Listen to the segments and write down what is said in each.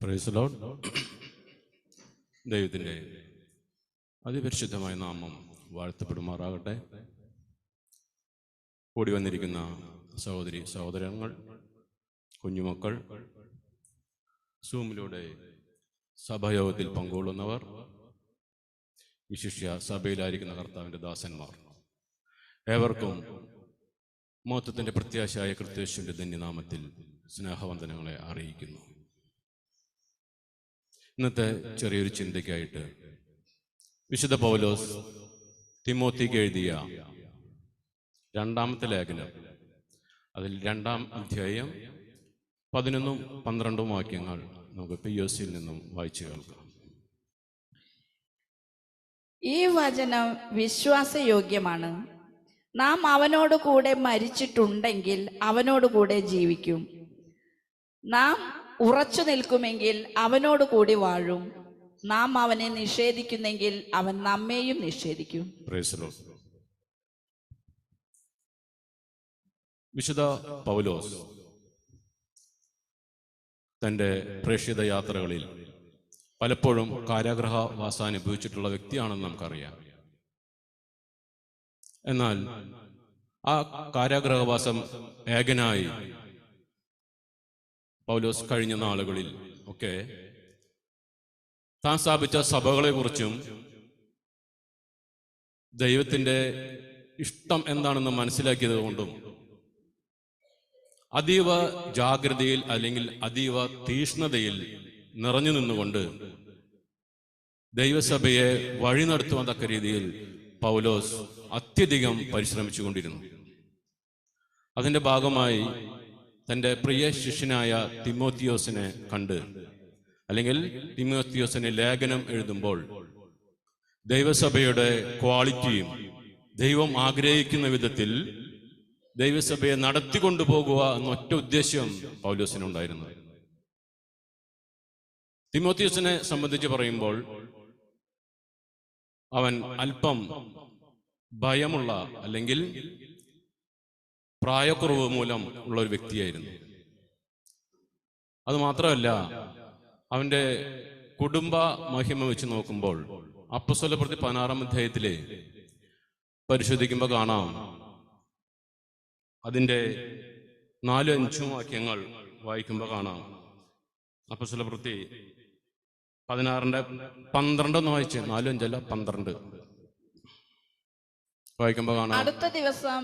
Price the Lord. ദൈവത്തിൻ്റെ അതിപരിശുദ്ധമായ നാമം വാഴ്ത്തപ്പെടുമാറാകട്ടെ. കൂടി വന്നിരിക്കുന്ന സഹോദരി സഹോദരങ്ങൾ, കുഞ്ഞുമക്കൾ, സൂമിലൂടെ സഭായോഗത്തിൽ പങ്കുകൊള്ളുന്നവർ, വിശിഷ്യ സഭയിലായിരിക്കുന്ന കർത്താവിൻ്റെ ദാസന്മാർ, ഏവർക്കും മഹത്വത്തിൻ്റെ പ്രത്യാശയായ ക്രിസ്തുയേശുവിൻ്റെ ധന്യനാമത്തിൽ സ്നേഹവന്ദനങ്ങളെ അറിയിക്കുന്നു. ഇന്നത്തെ ചെറിയൊരു ചിന്തയ്ക്കായിട്ട് വിശുദ്ധ പൗലോസ് തിമോത്തിക്ക് എഴുതിയ രണ്ടാമത്തെ ലേഖനം, അതിൽ 2-ാം അധ്യായം 11-12 വാക്യങ്ങൾ നമുക്ക് POC-യിൽ നിന്നും വായിച്ചു കേൾക്കാം. ഈ വചനം വിശ്വാസയോഗ്യമാണ്. നാം അവനോട് കൂടെ മരിച്ചിട്ടുണ്ടെങ്കിൽ അവനോട് കൂടെ ജീവിക്കും. നാം ഉറച്ചു നിൽക്കുമെങ്കിൽ അവനോട് കൂടി വാഴും. നാം അവനെ നിഷേധിക്കുന്നെങ്കിൽ അവൻ നമ്മെയും നിഷേധിക്കും. വിശുദ്ധ പൗലോസ് തൻ്റെ പ്രേക്ഷിത യാത്രകളിൽ പലപ്പോഴും കാരാഗ്രഹവാസം അനുഭവിച്ചിട്ടുള്ള വ്യക്തിയാണെന്ന് നമുക്കറിയാം. എന്നാൽ ആ കാരാഗ്രഹവാസം ഏകനായി പൗലോസ് കഴിഞ്ഞ നാളുകളിൽ ഒക്കെ താൻ സ്ഥാപിച്ച സഭകളെ കുറിച്ചും ദൈവത്തിൻ്റെ ഇഷ്ടം എന്താണെന്ന് മനസ്സിലാക്കിയത് കൊണ്ടും അതീവ ജാഗ്രതയിൽ അല്ലെങ്കിൽ അതീവ തീഷ്ണതയിൽ നിറഞ്ഞു നിന്നുകൊണ്ട് ദൈവസഭയെ വഴി നടത്തുവാൻ തക്ക രീതിയിൽ പൗലോസ് അത്യധികം പരിശ്രമിച്ചുകൊണ്ടിരുന്നു. അതിൻ്റെ ഭാഗമായി തൻ്റെ പ്രിയ ശിഷ്യനായ തിമോത്തിയോസിനെ കണ്ട്, അല്ലെങ്കിൽ തിമോത്തിയോസിന് ലേഖനം എഴുതുമ്പോൾ ദൈവസഭയുടെ ക്വാളിറ്റിയും ദൈവം ആഗ്രഹിക്കുന്ന വിധത്തിൽ ദൈവസഭയെ നടത്തിക്കൊണ്ടുപോകുക എന്നൊറ്റ ഉദ്ദേശ്യം പൗലോസിനുണ്ടായിരുന്നു. തിമോത്തിയോസിനെ സംബന്ധിച്ച് പറയുമ്പോൾ അവൻ അല്പം ഭയമുള്ള അല്ലെങ്കിൽ പ്രായക്കുറവ് മൂലം ഉള്ള ഒരു വ്യക്തിയായിരുന്നു. അതുമാത്രമല്ല, അവൻ്റെ കുടുംബ മഹിമ വെച്ച് നോക്കുമ്പോൾ അപ്പോസ്തലപ്രവൃത്തി 16-ാം അധ്യായത്തിലെ പരിശോധിക്കുമ്പോൾ കാണാം, അതിൻ്റെ 4-5 വാക്യങ്ങൾ വായിക്കുമ്പോൾ കാണാം. അപ്പോസ്തലപ്രവൃത്തി 16-12 വായിച്ച് 4-5 12 വായിക്കുമ്പോൾ കാണാം. അടുത്ത ദിവസം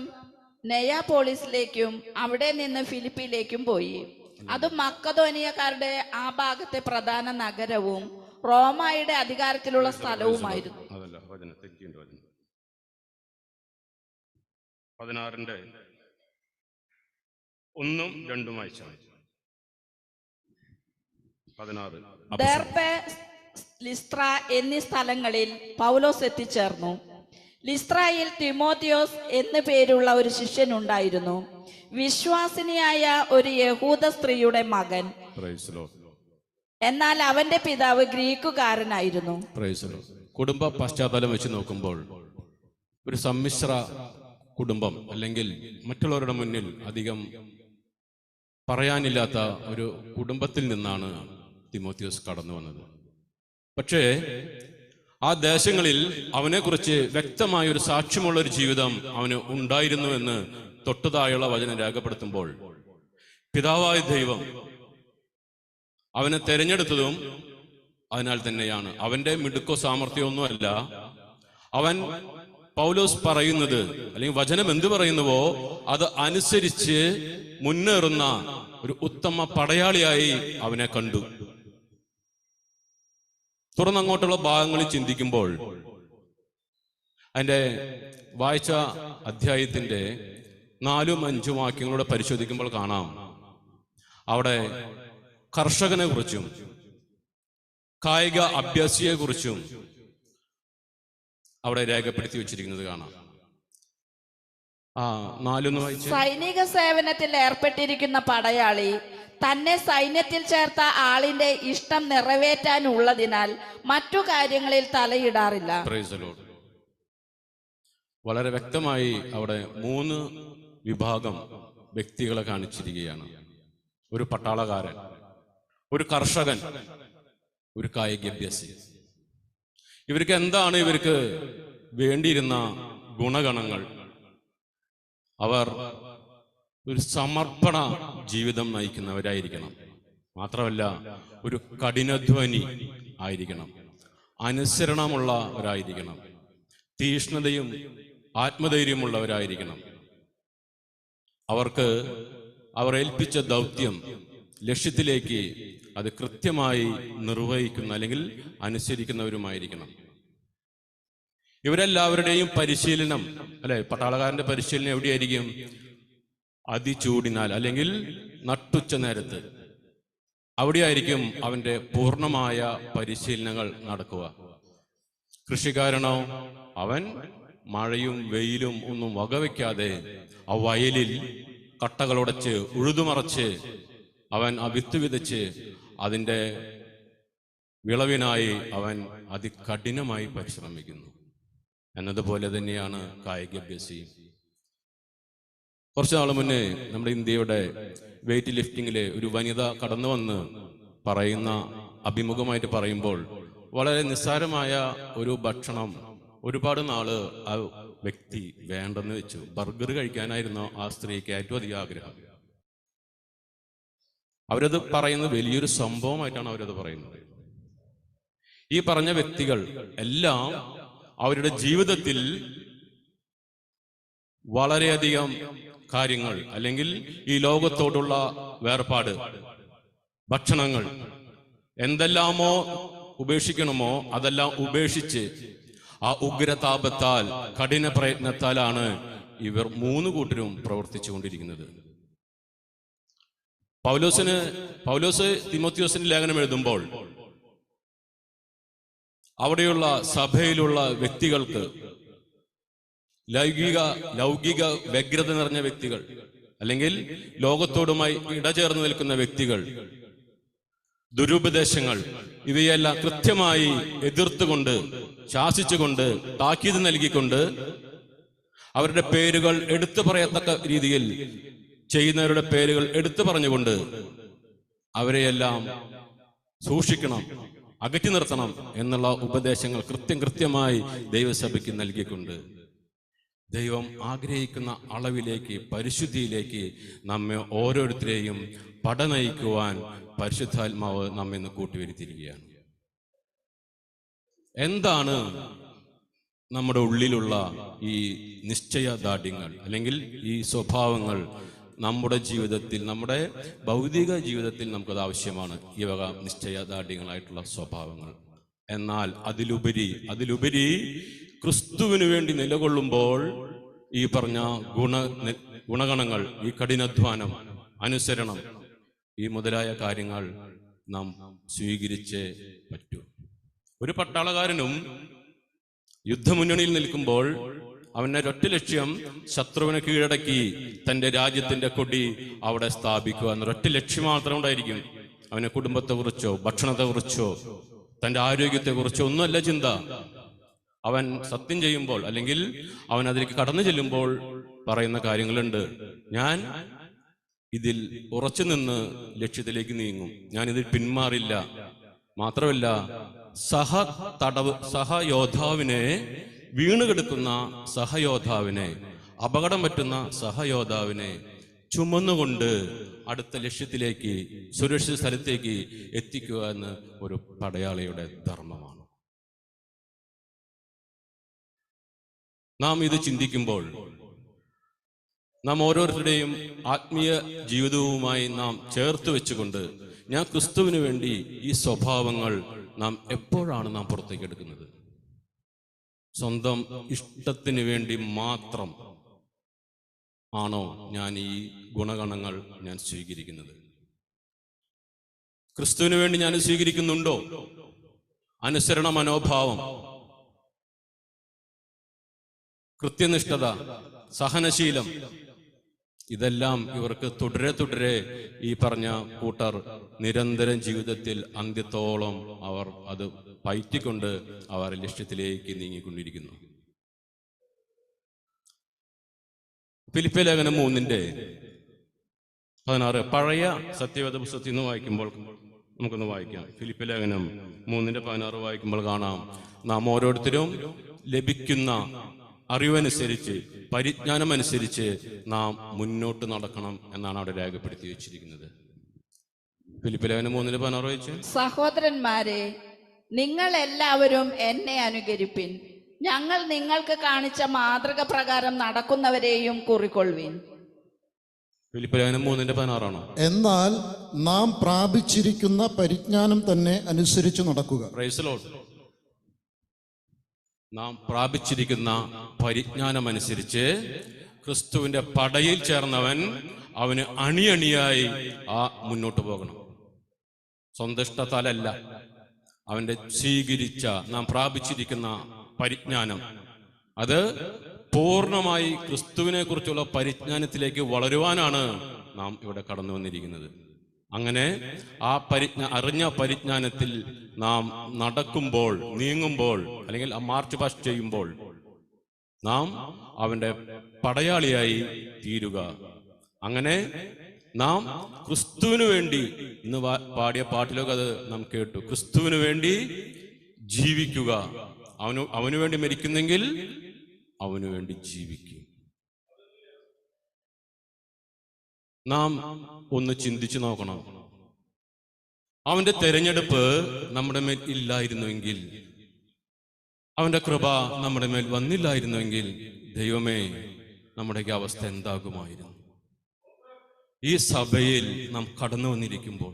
നെയാപോളിസിലേക്കും അവിടെ നിന്ന് ഫിലിപ്പിയിലേക്കും പോയി. അത് മക്കദോനിയക്കാരുടെ ആ ഭാഗത്തെ പ്രധാന നഗരവും റോമായുടെ അധികാരത്തിലുള്ള സ്ഥലവുമായിരുന്നു. 16-ന്റെ 1-2 വായിച്ചു. 16 ദെർബെ, ലിസ്ത്ര എന്നീ സ്ഥലങ്ങളിൽ പൗലോസ് എത്തിച്ചേർന്നു. ലിസ്ത്രയിൽ തിമോത്തിയോസ് എന്നു പേരുള്ള ഒരു ശിഷ്യനുണ്ടായിരുന്നു, വിശ്വാസിനിയായ ഒരു യഹൂദ സ്ത്രീയുടെ മകൻ. എന്നാൽ അവന്റെ പിതാവ് ഗ്രീക്കുകാരനായിരുന്നു. കുടുംബ പശ്ചാത്തലം വെച്ച് നോക്കുമ്പോൾ ഒരു സമ്മിശ്ര കുടുംബം, അല്ലെങ്കിൽ മറ്റുള്ളവരുടെ മുന്നിൽ അധികം പറയാനില്ലാത്ത ഒരു കുടുംബത്തിൽ നിന്നാണ് തിമോത്തിയോസ് കടന്നു വന്നത്. പക്ഷേ ആ ദേശങ്ങളിൽ അവനെക്കുറിച്ച് വ്യക്തമായ ഒരു സാക്ഷ്യമുള്ള ഒരു ജീവിതം അവന് ഉണ്ടായിരുന്നുവെന്ന് തൊട്ടുതായുള്ള വചനം രേഖപ്പെടുത്തുമ്പോൾ പിതാവായ ദൈവം അവനെ തെരഞ്ഞെടുത്തതും അതിനാൽ തന്നെയാണ്. അവന്റെ മിടുക്കോ സാമർഥ്യമൊന്നുമല്ല. അവൻ പൗലോസ് പറയുന്നത് അല്ലെങ്കിൽ വചനം എന്തു പറയുന്നുവോ അത് അനുസരിച്ച് മുന്നേറുന്ന ഒരു ഉത്തമ പടയാളിയായി അവനെ കണ്ടു. തുറന്നങ്ങോട്ടുള്ള ഭാഗങ്ങളിൽ ചിന്തിക്കുമ്പോൾ അതിൻ്റെ വായിച്ച അധ്യായത്തിൻ്റെ 4-5 വാക്യങ്ങളൂടെ പരിശോധിക്കുമ്പോൾ കാണാം, അവിടെ കർഷകനെ കുറിച്ചും കായിക അഭ്യാസിയെ കുറിച്ചും അവിടെ രേഖപ്പെടുത്തി വെച്ചിരിക്കുന്നത് കാണാം. 4 വായിച്ച്. സൈനിക സേവനത്തിൽ ഏർപ്പെട്ടിരിക്കുന്ന പടയാളി തന്നെ സൈന്യത്തിൽ ചേർത്ത ആളിന്റെ ഇഷ്ടം നിറവേറ്റാനുള്ളതിനാൽ മറ്റു കാര്യങ്ങളിൽ തലയിടാറില്ല. വളരെ വ്യക്തമായി അവിടെ 3 വിഭാഗം വ്യക്തികളെ കാണിച്ചിരിക്കുകയാണ്. ഒരു പട്ടാളക്കാരൻ, ഒരു കർഷകൻ, ഒരു കായികാഭ്യാസി. ഇവർക്ക് എന്താണ് ഇവർക്ക് വേണ്ടിയിരുന്ന ഗുണഗണങ്ങൾ? അവർ ഒരു സമർപ്പണ ജീവിതം നയിക്കുന്നവരായിരിക്കണം. മാത്രമല്ല ഒരു കഠിനാധ്വാനി ആയിരിക്കണം, അനുസരണമുള്ളവരായിരിക്കണം, തീഷ്ണതയും ആത്മധൈര്യമുള്ളവരായിരിക്കണം. അവർ ഏൽപ്പിച്ച ദൗത്യം ലക്ഷ്യത്തിലേക്ക് അത് കൃത്യമായി നിർവഹിക്കുന്ന അല്ലെങ്കിൽ അനുസരിക്കുന്നവരുമായിരിക്കണം. ഇവരെല്ലാവരുടെയും പരിശീലനം, അല്ലെ, പട്ടാളക്കാരന്റെ പരിശീലനം എവിടെയായിരിക്കും? അതിചൂടിനാൽ അല്ലെങ്കിൽ നട്ടുച്ച നേരത്ത് അവിടെയായിരിക്കും അവന്റെ പൂർണ്ണമായ പരിശീലനങ്ങൾ നടക്കുക. കൃഷിക്കാരനോ, അവൻ മഴയും വെയിലും ഒന്നും വകവയ്ക്കാതെ ആ വയലിൽ കട്ടകളുടച്ച് ഉഴുതുമറച്ച് അവൻ ആ വിത്ത് വിതച്ച് അതിൻ്റെ വിളവിനായി അവൻ അതികഠിനമായി പരിശ്രമിക്കുന്നു. എന്നതുപോലെ തന്നെയാണ് കായികാഭ്യാസി. കുറച്ചു നാൾ മുന്നേ നമ്മുടെ ഇന്ത്യയുടെ വെയിറ്റ് ലിഫ്റ്റിങ്ങിലെ ഒരു വനിത കടന്നു വന്ന് പറയുന്ന അഭിമുഖമായിട്ട് പറയുമ്പോൾ, വളരെ നിസ്സാരമായ ഒരു ഭക്ഷണം ഒരുപാട് നാള് ആ വ്യക്തി വേണ്ടെന്ന് വെച്ചു. ബർഗർ കഴിക്കാനായിരുന്നു ആ സ്ത്രീക്ക് ഏറ്റവും അധികം ആഗ്രഹം. അവരത് പറയുന്നത് വലിയൊരു സംഭവമായിട്ടാണ് അവരത് പറയുന്നത്. ഈ പറഞ്ഞ വ്യക്തികൾ എല്ലാം അവരുടെ ജീവിതത്തിൽ വളരെയധികം കാര്യങ്ങൾ, അല്ലെങ്കിൽ ഈ ലോകത്തോടുള്ള വേർപാട്, ഭക്ഷണങ്ങൾ എന്തെല്ലാമോ ഉപേക്ഷിക്കണമോ അതെല്ലാം ഉപേക്ഷിച്ച് ആ ഉഗ്രതാപത്താൽ, കഠിന പ്രയത്നത്താലാണ് ഇവർ മൂന്ന് കൂട്ടരും പ്രവർത്തിച്ചു കൊണ്ടിരിക്കുന്നത്. പൗലോസ് തിമോത്തിയോസിന് ലേഖനം എഴുതുമ്പോൾ അവിടെയുള്ള സഭയിലുള്ള വ്യക്തികൾക്ക്, ലൗകിക വ്യഗ്രത നിറഞ്ഞ വ്യക്തികൾ, അല്ലെങ്കിൽ ലോകത്തോടുമായി ഇടചേർന്ന് നിൽക്കുന്ന വ്യക്തികൾ, ദുരുപദേശങ്ങൾ, ഇവയെല്ലാം കൃത്യമായി എതിർത്തുകൊണ്ട്, ശാസിച്ചുകൊണ്ട്, താക്കീത് നൽകിക്കൊണ്ട്, അവരുടെ പേരുകൾ എടുത്തു പറയത്തക്ക രീതിയിൽ ചെയ്യുന്നവരുടെ പേരുകൾ എടുത്തു പറഞ്ഞുകൊണ്ട് അവരെയെല്ലാം സൂക്ഷിക്കണം, അകറ്റി നിർത്തണം എന്നുള്ള ഉപദേശങ്ങൾ കൃത്യമായി ദൈവസഭയ്ക്ക് നൽകിക്കൊണ്ട് ദൈവം ആഗ്രഹിക്കുന്ന അളവിലേക്ക്, പരിശുദ്ധിയിലേക്ക് നമ്മെ ഓരോരുത്തരെയും പടനയിക്കുവാൻ പരിശുദ്ധാത്മാവ് നമ്മെ ഇന്ന് കൂട്ടിവരുത്തിയിരിക്കുകയാണ്. എന്താണ് നമ്മുടെ ഉള്ളിലുള്ള ഈ നിശ്ചയദാർഢ്യങ്ങൾ, അല്ലെങ്കിൽ ഈ സ്വഭാവങ്ങൾ നമ്മുടെ ജീവിതത്തിൽ, നമ്മുടെ ഭൗതിക ജീവിതത്തിൽ നമുക്കത് ആവശ്യമാണ്, ഈ വക നിശ്ചയദാർഢ്യങ്ങളായിട്ടുള്ള സ്വഭാവങ്ങൾ. എന്നാൽ അതിലുപരി ക്രിസ്തുവിന് വേണ്ടി നിലകൊള്ളുമ്പോൾ ഈ പറഞ്ഞ ഗുണഗണങ്ങൾ, ഈ കഠിനാധ്വാനം, അനുസരണം, ഈ മുതലായ കാര്യങ്ങൾ നാം സ്വീകരിച്ചേ പറ്റൂ. ഒരു പട്ടാളക്കാരനും യുദ്ധമുന്നണിയിൽ നിൽക്കുമ്പോൾ അവന്റെ ഒറ്റ ലക്ഷ്യം ശത്രുവിനെ കീഴടക്കി തന്റെ രാജ്യത്തിന്റെ കൊടി അവിടെ സ്ഥാപിക്കുക എന്നൊരൊറ്റ ലക്ഷ്യം മാത്രം ഉണ്ടായിരിക്കും. അവനെ കുടുംബത്തെക്കുറിച്ചോ ഭക്ഷണത്തെക്കുറിച്ചോ തന്റെ ആരോഗ്യത്തെക്കുറിച്ചോ ഒന്നുമല്ല ചിന്ത. അവൻ സത്യം ചെയ്യുമ്പോൾ, അല്ലെങ്കിൽ അവൻ അതിലേക്ക് കടന്നു ചെല്ലുമ്പോൾ പറയുന്ന കാര്യങ്ങളുണ്ട്. ഞാൻ ഇതിൽ ഉറച്ചു നിന്ന് ലക്ഷ്യത്തിലേക്ക് നീങ്ങും, ഞാനിതിൽ പിന്മാറില്ല. മാത്രമല്ല, സഹയോദ്ധാവിനെ, വീണുകിടക്കുന്ന സഹയോദ്ധാവിനെ, അപകടം പറ്റുന്ന സഹയോദ്ധാവിനെ ചുമന്നുകൊണ്ട് അടുത്ത ലക്ഷ്യത്തിലേക്ക്, സുരക്ഷിത സ്ഥലത്തേക്ക് എത്തിക്കുക എന്ന് ഒരു പടയാളിയുടെ ധർമ്മമാണ്. നാം ഇത് ചിന്തിക്കുമ്പോൾ നാം ഓരോരുത്തരുടെയും ആത്മീയ ജീവിതവുമായി നാം ചേർത്ത് വെച്ചുകൊണ്ട്, ഞാൻ ക്രിസ്തുവിന് വേണ്ടി ഈ സ്വഭാവങ്ങൾ നാം എപ്പോഴാണ് നാം പുറത്തേക്ക് എടുക്കുന്നത്? സ്വന്തം ഇഷ്ടത്തിന് വേണ്ടി മാത്രം ആണോ ഞാൻ ഈ ഗുണഗണങ്ങൾ ഞാൻ സ്വീകരിക്കുന്നത്? ക്രിസ്തുവിന് വേണ്ടി ഞാൻ സ്വീകരിക്കുന്നുണ്ടോ? അനുസരണ മനോഭാവം, കൃത്യനിഷ്ഠത, സഹനശീലം, ഇതെല്ലാം ഇവർക്ക് തുടരെ ഈ പറഞ്ഞ കൂട്ടർ നിരന്തരം ജീവിതത്തിൽ അന്ത്യത്തോളം അവർ അത് പയറ്റിക്കൊണ്ട് അവർ ലക്ഷ്യത്തിലേക്ക് നീങ്ങിക്കൊണ്ടിരിക്കുന്നു. ഫിലിപ്പിയ ലേഖനം 3:16 പഴയ സത്യവേദ പുസ്തകത്തിൽ നിന്ന് വായിക്കുമ്പോൾ നമുക്കൊന്ന് വായിക്കാം. ഫിലിപ്പ് ലേഖനം 3:16 വായിക്കുമ്പോൾ കാണാം, നാം ഓരോരുത്തരും ലഭിക്കുന്ന അറിവനുസരിച്ച്, പരിജ്ഞാനമനുസരിച്ച് നാം മുന്നോട്ട് നടക്കണം എന്നാണ് അവിടെ രേഖപ്പെടുത്തി വെച്ചിരിക്കുന്നത്. ഫിലിപ്പ് ലേഖനം 3:16 വായിച്ചു. സഹോദരന്മാരെ, നിങ്ങൾ എല്ലാവരും എന്നെ അനുകരിപ്പിൻ. ഞങ്ങൾ നിങ്ങൾക്ക് കാണിച്ച മാതൃക പ്രകാരം നടക്കുന്നവരെയും കുറിക്കൊള്ളുവിൻ. ഫിലിപ്പ് ലേഖനം 3:16 എന്നാൽ നാം പ്രാപിച്ചിരിക്കുന്ന പരിജ്ഞാനം തന്നെ അനുസരിച്ച് നടക്കുക. Price the Lord. നാം പ്രാപിച്ചിരിക്കുന്ന പരിജ്ഞാനമനുസരിച്ച് ക്രിസ്തുവിന്റെ പടയിൽ ചേർന്നവൻ അവന് അണിയണിയായി മുന്നോട്ട് പോകണം. സ്വന്തം ഇഷ്ടത്താലല്ല, അവന്റെ സ്വീകരിച്ച, നാം പ്രാപിച്ചിരിക്കുന്ന പരിജ്ഞാനം, അത് പൂർണ്ണമായി ക്രിസ്തുവിനെ കുറിച്ചുള്ള പരിജ്ഞാനത്തിലേക്ക് വളരുവാനാണ് നാം ഇവിടെ കടന്നു വന്നിരിക്കുന്നത്. അങ്ങനെ ആ അറിഞ്ഞ പരിജ്ഞാനത്തിൽ നാം നടക്കുമ്പോൾ, നീങ്ങുമ്പോൾ, അല്ലെങ്കിൽ മാർച്ച് പാസ്റ്റ് ചെയ്യുമ്പോൾ നാം അവന്റെ പടയാളിയായി തീരുക. അങ്ങനെ നാം ക്രിസ്തുവിന് വേണ്ടി, ഇന്ന് പാടിയ പാട്ടിലൊക്കെ അത് നാം കേട്ടു, ക്രിസ്തുവിന് വേണ്ടി ജീവിക്കുക. അവനു വേണ്ടി മരിക്കുന്നെങ്കിൽ അവനു വേണ്ടി ജീവിക്കും. നാം ഒന്ന് ചിന്തിച്ചു നോക്കണം. അവന്റെ തെരഞ്ഞെടുപ്പ് നമ്മുടെ മേൽ ഇല്ലായിരുന്നുവെങ്കിൽ, അവന്റെ കൃപ നമ്മുടെ മേൽ വന്നില്ലായിരുന്നുവെങ്കിൽ, ദൈവമേ, നമ്മുടെയൊക്കെ അവസ്ഥ എന്താകുമായിരുന്നു? ഈ സഭയിൽ നാം കടന്നു വന്നിരിക്കുമ്പോൾ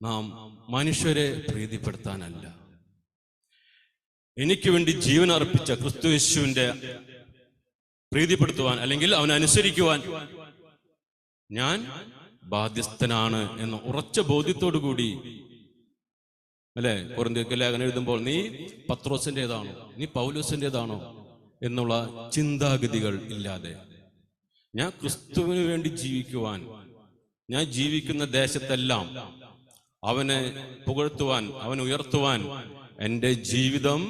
നാം മനുഷ്യരെ പ്രീതിപ്പെടുത്താനല്ല, എനിക്ക് വേണ്ടി ജീവൻ അർപ്പിച്ച ക്രിസ്തു യേശുവിന്റെ പ്രീതിപ്പെടുത്തുവാൻ, അല്ലെങ്കിൽ അവനനുസരിക്കുവാൻ ഞാൻ ബാധ്യസ്ഥനാണ് എന്ന ഉറച്ച ബോധ്യത്തോടു കൂടി, അല്ലെ, കൊരിന്ത്യർക്ക് ലേഖനം എഴുതുമ്പോൾ നീ പത്രോസിൻ്റെതാണോ, നീ പൗലോസിൻ്റെതാണോ എന്നുള്ള ചിന്താഗതികൾ ഇല്ലാതെ, ഞാൻ ക്രിസ്തുവിന് വേണ്ടി ജീവിക്കുവാൻ, ഞാൻ ജീവിക്കുന്ന ദേശത്തെല്ലാം അവനെ പുകഴ്ത്തുവാൻ, അവനെ ഉയർത്തുവാൻ എൻ്റെ ജീവിതം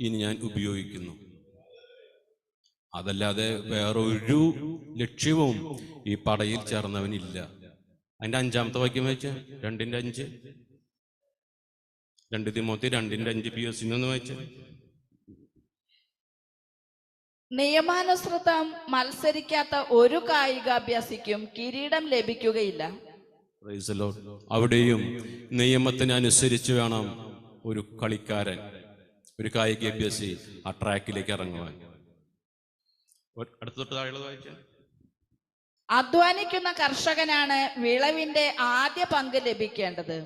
ഇനി ഞാൻ ഉപയോഗിക്കുന്നു. അതല്ലാതെ വേറൊരു ലക്ഷ്യവും ഈ പടയിൽ ചേർന്നവനില്ല. അതിന്റെ 5-ാമത്തെ വാക്യം വായിച്ച്, 2:5, 2 തിമോത്തി 2:5 PS വായിച്ച്. നിയമാനുസൃതം മത്സരിക്കാത്ത ഒരു കായികാഭ്യാസിക്കും കിരീടം ലഭിക്കുകയില്ല. Price the Lord. അവിടെയും നിയമത്തിനനുസരിച്ച് വേണം ഒരു കളിക്കാരൻ, ഒരു കായിക അഭ്യാസി ആ ട്രാക്കിലേക്ക് ഇറങ്ങുവാൻ. അടുത്ത താഴെ വായിക്കാം. അധ്വാനിക്കുന്ന കർഷകനാണ് വിളവിന്റെ ആദ്യ പങ്ക് ലഭിക്കേണ്ടത്.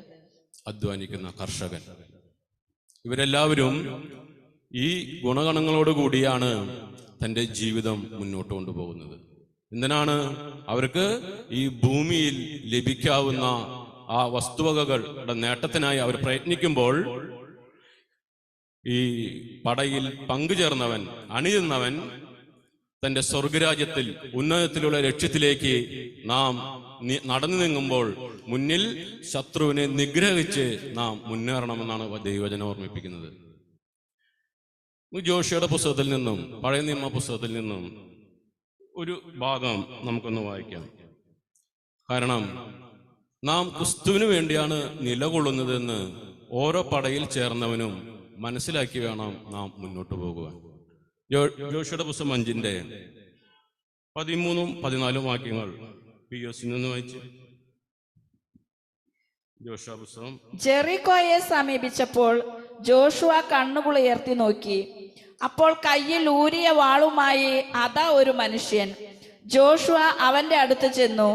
അധ്വാനിക്കുന്ന കർഷകൻ, ഇവരെല്ലാവരും ഈ ഗുണഗണങ്ങളോടുകൂടിയാണ് തൻ്റെ ജീവിതം മുന്നോട്ട് കൊണ്ടുപോകുന്നത്. എന്തിനാണ്? അവർക്ക് ഈ ഭൂമിയിൽ ലഭിക്കാവുന്ന ആ വസ്തുവകകളുടെ നേട്ടത്തിനായി അവർ പ്രയത്നിക്കുമ്പോൾ, ഈ പടയിൽ പങ്കുചേർന്നവൻ, അണിയുന്നവൻ തൻ്റെ സ്വർഗരാജ്യത്തിൽ ഉന്നതത്തിലുള്ള ലക്ഷ്യത്തിലേക്ക് നാം നടന്നു നീങ്ങുമ്പോൾ മുന്നിൽ ശത്രുവിനെ നിഗ്രഹിച്ച് നാം മുന്നേറണമെന്നാണ് ദൈവവചനം ഓർമ്മിപ്പിക്കുന്നത്. ജോഷിയുടെ പുസ്തകത്തിൽ നിന്നും, പഴയ നിയമ പുസ്തകത്തിൽ നിന്നും ഒരു ഭാഗം നമുക്കൊന്ന് വായിക്കാം. കാരണം നാം ക്രിസ്തുവിന് വേണ്ടിയാണ് നിലകൊള്ളുന്നതെന്ന് ഓരോ പടയിൽ ചേർന്നവനും മനസ്സിലാക്കി വേണം നാം മുന്നോട്ട് പോകുവാൻ. ജോഷിയുടെ പുസ്തകം 5:13-14 വാക്യങ്ങൾ PS നിന്ന് വായിച്ച്. ജോഷുവ പുസ്തകം. ജെറിക്കോയെ സമീപിച്ചപ്പോൾ ജോഷുവ കണ്ണുകൾ ഉയർത്തി നോക്കി. അപ്പോൾ കയ്യിൽ ഊരിയ വാളുമായി അതാ ഒരു മനുഷ്യൻ. ജോഷുവ അവന്റെ അടുത്ത് ചെന്നു,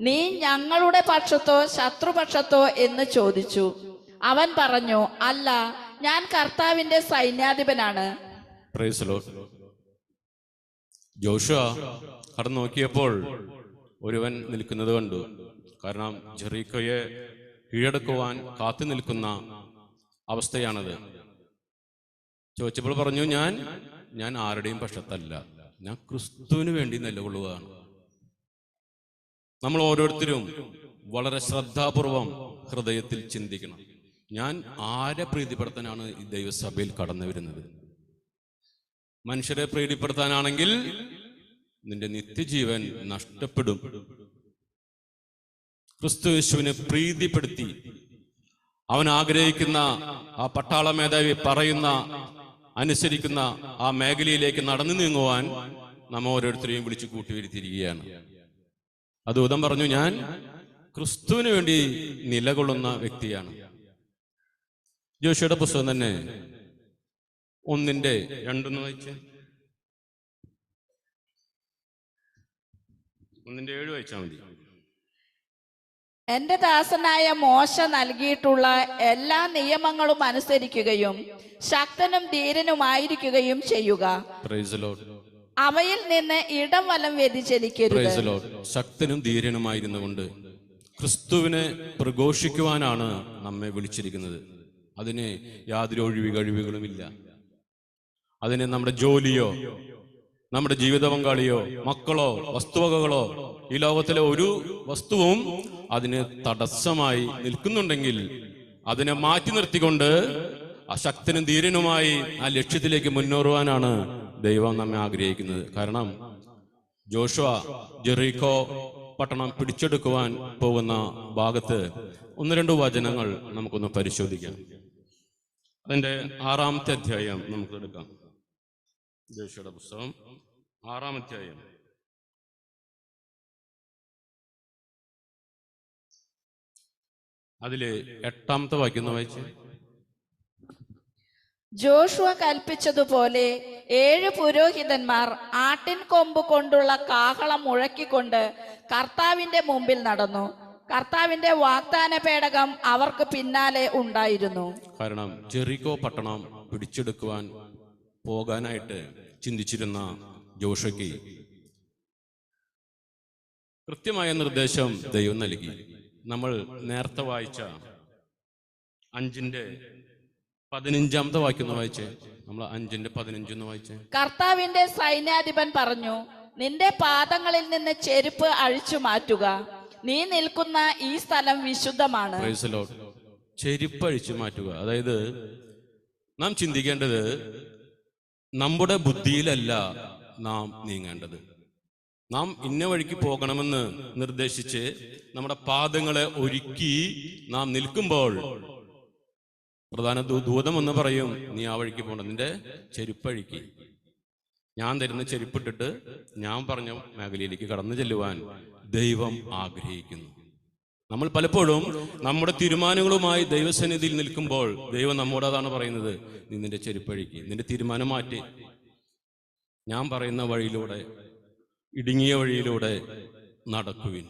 നീ ഞങ്ങളുടെ പക്ഷത്തോ ശത്രുപക്ഷത്തോ എന്ന് ചോദിച്ചു. അവൻ പറഞ്ഞു, അല്ല, ഞാൻ കർത്താവിന്റെ സൈന്യാധിപനാണ്. Praise the lord. ജോഷുവ കടന്നു നോക്കിയപ്പോൾ ഒരുവൻ നിൽക്കുന്നത് കണ്ടു. കാരണം ജെറിക്കോയെ കീഴടക്കുവാൻ കാത്തു നിൽക്കുന്ന അവസ്ഥയാണത്. ചോദിച്ചപ്പോൾ പറഞ്ഞു, ഞാൻ ആരുടെയും പക്ഷത്തല്ല, ഞാൻ ക്രിസ്തുവിന് വേണ്ടി നിലകൊള്ളുകയാണ്. നമ്മൾ ഓരോരുത്തരും വളരെ ശ്രദ്ധാപൂർവം ഹൃദയത്തിൽ ചിന്തിക്കണം, ഞാൻ ആരെ പ്രീതിപ്പെടുത്താനാണ് ഈ ദൈവസഭയിൽ കടന്നു വരുന്നത്? മനുഷ്യരെ പ്രീതിപ്പെടുത്താനാണെങ്കിൽ നിന്റെ നിത്യജീവൻ നഷ്ടപ്പെടും. ക്രിസ്തുയേശുവിനെ പ്രീതിപ്പെടുത്തി അവൻ ആഗ്രഹിക്കുന്ന ആ പട്ടാള മേധാവി പറയുന്ന അനുസരിക്കുന്ന ആ മേഖലയിലേക്ക് നടന്നു നീങ്ങുവാൻ നമ്മ ഓരോരുത്തരെയും വിളിച്ചു കൂട്ടിവരുത്തിയിരിക്കുകയാണ്. ആ ദൂതൻ പറഞ്ഞു, ഞാൻ ക്രിസ്തുവിന് വേണ്ടി നിലകൊള്ളുന്ന വ്യക്തിയാണ്. ജോഷിയുടെ പുസ്തകം തന്നെ 1:2 വായിച്ചേ. 1:7 വായിച്ചാൽ മതി. എന്റെ ദാസനായ മോശ നൽകിയിട്ടുള്ള എല്ലാ നിയമങ്ങളും അനുസരിക്കുകയും ശക്തനും ധീരനുമായിരിക്കുകയും ചെയ്യുക. Praise the lord. അവയിൽ നിന്ന് ഇടം വലം വ്യതിചലിക്കരുത്. Praise the lord. ശക്തനും ധീരനുമായിരുന്നുകൊണ്ട് ക്രിസ്തുവിനെ പ്രഘോഷിക്കുവാനാണ് നമ്മെ വിളിച്ചിരിക്കുന്നത്. അതിന് യാതൊരു കഴിവുകളുമില്ല. അതിന് നമ്മുടെ ജോലിയോ നമ്മുടെ ജീവിത പങ്കാളിയോ മക്കളോ വസ്തുവകകളോ ഈ ലോകത്തിലെ ഒരു വസ്തുവും അതിന് തടസ്സമായി നിൽക്കുന്നുണ്ടെങ്കിൽ അതിനെ മാറ്റി നിർത്തിക്കൊണ്ട് അശക്തനും ധീരനുമായി ആ ലക്ഷ്യത്തിലേക്ക് മുന്നേറുവാനാണ് ദൈവം നമ്മെ ആഗ്രഹിക്കുന്നത്. കാരണം ജോഷുവ ജെറീക്കോ പട്ടണം പിടിച്ചെടുക്കുവാൻ പോകുന്ന ഭാഗത്ത് 1-2 വചനങ്ങൾ നമുക്കൊന്ന് പരിശോധിക്കാം. അതിന്റെ 6-ാമത്തെ അധ്യായം നമുക്ക് എടുക്കാം. ജോഷുവയുടെ പുസ്തകം 6-ാം അധ്യായം അതില് 8-ാമത്തെ വാക്യം വായിച്ച്. ജോഷുവ കൽപ്പിച്ചതുപോലെ 7 പുരോഹിതന്മാർ ആട്ടിൻ കൊമ്പ് കൊണ്ടുള്ള കാഹളം മുഴക്കിക്കൊണ്ട് കർത്താവിന്റെ മുമ്പിൽ നടന്നു. കർത്താവിന്റെ വാഗ്ദാന പേടകം അവർക്ക് പിന്നാലെ ഉണ്ടായിരുന്നു. കാരണം ജെറിക്കോ പട്ടണം പിടിച്ചെടുക്കുവാൻ പോകാനായിട്ട് ചിന്തിച്ചിരുന്ന ജോഷയ്ക്ക് കൃത്യമായ നിർദ്ദേശം ദൈവം നൽകി. നമ്മൾ നേരത്തെ വായിച്ച 5:15 വാക്യം വായിച്ചേ. നമ്മൾ 5:15 വായിച്ചേ. കർത്താവിന്റെ സൈന്യാധിപൻ പറഞ്ഞു, നിന്റെ പാദങ്ങളിൽ നിന്ന് ചെരുപ്പ് അഴിച്ചു മാറ്റുക. നീ നിൽക്കുന്ന ഈ സ്ഥലം വിശുദ്ധമാണ്. Price the Lord. ചെരുപ്പ് അഴിച്ചു മാറ്റുക. അതായത് നാം ചിന്തിക്കേണ്ടത് നമ്മുടെ ബുദ്ധിയിലല്ല നാം നീങ്ങേണ്ടത്. നാം ഇന്ന വഴിക്ക് പോകണമെന്ന് നിർദ്ദേശിച്ച് നമ്മുടെ പാദങ്ങളെ ഒരുക്കി നാം നിൽക്കുമ്പോൾ പ്രധാന ദൂതം എന്ന് പറയും, നീ ആ വഴിക്ക് പോകണം, നിന്റെ ചെരുപ്പഴിക്ക്. ഞാൻ തരുന്ന ചെരുപ്പിട്ടിട്ട് ഞാൻ പറഞ്ഞ മേഖലയിലേക്ക് കടന്നു ചെല്ലുവാൻ ദൈവം ആഗ്രഹിക്കുന്നു. നമ്മൾ പലപ്പോഴും നമ്മുടെ തീരുമാനങ്ങളുമായി ദൈവസന്നിധിയിൽ നിൽക്കുമ്പോൾ ദൈവം നമ്മോട് അതാണ് പറയുന്നത്, നീ നിന്റെ ചെരുപ്പഴിക്ക്, നിന്റെ തീരുമാനം മാറ്റി ഞാൻ പറയുന്ന വഴിയിലൂടെ, ഇടുങ്ങിയ വഴിയിലൂടെ നടക്കുവിൻ.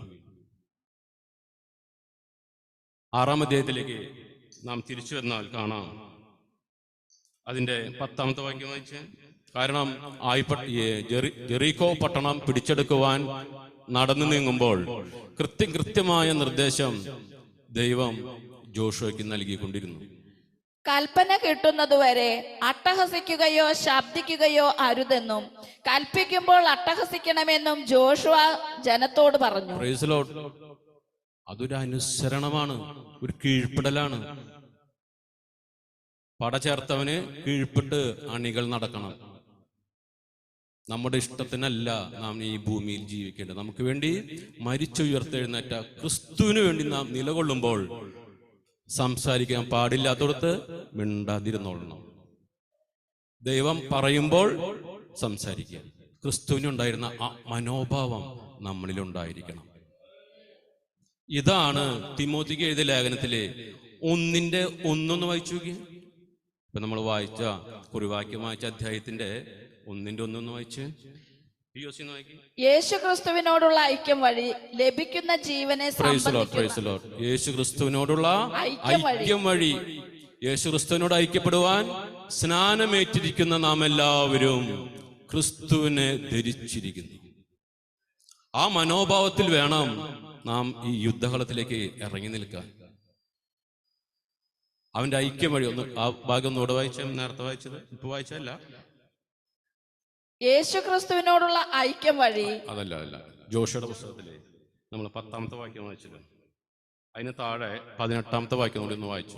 6-ാം അധ്യായത്തിലേക്ക് നാം തിരിച്ചു വന്നാൽ കാണാം. അതിന്റെ 10-ാമത്തെ വാക്യം വായിച്ച്. കാരണം ജെറീക്കോ പട്ടണം പിടിച്ചെടുക്കുവാൻ നടന്നു നീങ്ങുമ്പോൾ കൃത്യമായ നിർദ്ദേശം ദൈവം ജോഷുവയ്ക്ക് നൽകിക്കൊണ്ടിരുന്നു. കൽപ്പന കിട്ടുന്നതുവരെ അട്ടഹസിക്കുകയോ ശബ്ദിക്കുകയോ അരുതെന്നും കൽപ്പിക്കുമ്പോൾ അട്ടഹസിക്കണമെന്നും ജോഷുവ ജനത്തോട് പറഞ്ഞു. Price the Lord. അതൊരു അനുസരണമാണ്, ഒരു കീഴ്പ്പെടലാണ്. പടചേർത്തവന് കീഴ്പ്പെട്ട് അണികൾ നടക്കണം. നമ്മുടെ ഇഷ്ടത്തിനല്ല നാം ഈ ഭൂമിയിൽ ജീവിക്കേണ്ടത്. നമുക്ക് വേണ്ടി മരിച്ചുയർത്തെഴുന്നേറ്റ ക്രിസ്തുവിന് വേണ്ടി നാം നിലകൊള്ളുമ്പോൾ സംസാരിക്കാൻ പാടില്ലാത്തടത്ത് മിണ്ടാതിരുന്നോളണം. ദൈവം പറയുമ്പോൾ സംസാരിക്കുക. ക്രിസ്തുവിനുണ്ടായിരുന്ന ആ മനോഭാവം നമ്മളിലുണ്ടായിരിക്കണം. ഇതാണ് തിമോത്തിക്ക് എഴുതിയ ലേഖനത്തിലെ 1:1 വായിച്ചു നോക്കിയ. ഇപ്പൊ നമ്മൾ വായിച്ച കുറിവാക്യം വായിച്ച അധ്യായത്തിന്റെ 1:1 വായിച്ച്. യേശു ക്രിസ്തുവിനോടുള്ള ഐക്യം വഴി ലഭിക്കുന്ന ജീവനെ യേശു ക്രിസ്തുവിനോടുള്ള ഐക്യം വഴി യേശു ക്രിസ്തുവിനോട് ഐക്യപ്പെടുവാൻ സ്നാനമേറ്റിരിക്കുന്ന നാം എല്ലാവരും ക്രിസ്തുവിനെ ധരിച്ചിരിക്കുന്നു. ആ മനോഭാവത്തിൽ വേണം നാം ഈ യുദ്ധകളത്തിലേക്ക് ഇറങ്ങി നിൽക്കാൻ. അവന്റെ ഐക്യം വഴി ആ ഭാഗം ഒന്നുകൂടെ വായിച്ച, നേരത്തെ വായിച്ചത് ഇപ്പൊ വായിച്ചല്ല. യേശു ക്രിസ്തുവിനോടുള്ള ഐക്യം വഴി അതല്ല ജോഷയുടെ പുസ്തകത്തിലെ നമ്മൾ 10-ാമത്തെ വാക്യം വായിച്ചത്. അതിന് താഴെ 18-ാമത്തെ വാക്യം കൂടി ഒന്ന് വായിച്ചു.